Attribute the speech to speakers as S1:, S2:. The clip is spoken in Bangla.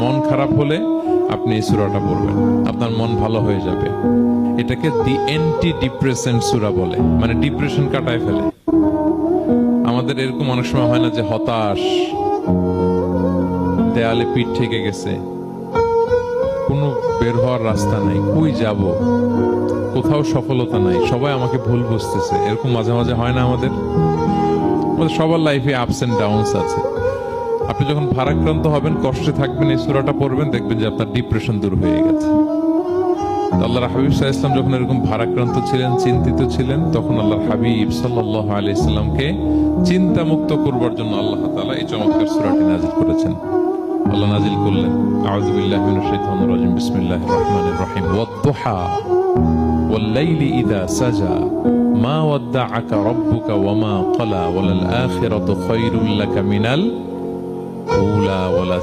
S1: মন খারাপ হলে আপনি এই সূরাটা পড়বেন, আপনার মন ভালো হয়ে যাবে। এটাকে দি অ্যান্টি ডিপ্রেসেন্ট সূরা বলে, মানে ডিপ্রেশন কাটায় ফেলে। আমাদের এরকম অনেক সময় হয় না যে হতাশ, দেয়ালে পিঠ থেকে গেছে, কোনো বের হওয়ার রাস্তা নাই, কই যাব, কোথাও সফলতা নাই, সবাই আমাকে ভুল বুঝতেছে, এরকম মাঝে মাঝে হয় না আমাদের? সবার লাইফে আপস এন্ড ডাউনস আছে। আপনি যখন ভারাক্রান্ত হবেন, কষ্টে থাকবেন, এই সূরাটা পড়বেন, দেখবেন যে আপনার ডিপ্রেশন দূর হয়ে গেছে। আল্লাহর হাবিব সাল্লাল্লাহু আলাইহি ওয়াসাল্লাম যখন এরকম ভারাক্রান্ত ছিলেন, চিন্তিত ছিলেন, তখন আল্লাহর হাবিব সাল্লাল্লাহু আলাইহি ওয়াসাল্লামকে চিন্তা মুক্ত করবার জন্য আল্লাহ তাআলা এই চমৎকার সূরাটি নাযিল করেছেন। আল্লাহ নাযিল করলেন, আউযু বিল্লাহি মিনাশ শাইতানির রাজিম, বিসমিল্লাহির রহমানির রহিম, ওয়াদ-দুহা ওয়াল-লাইলি ইযা সাজা মা ওয়াদ্দাআকা রাব্বুকা ওয়া মা ক্বালা ওয়ালাল আখিরাতু খায়রুল লাকা মিনাল উলা ওয়ালা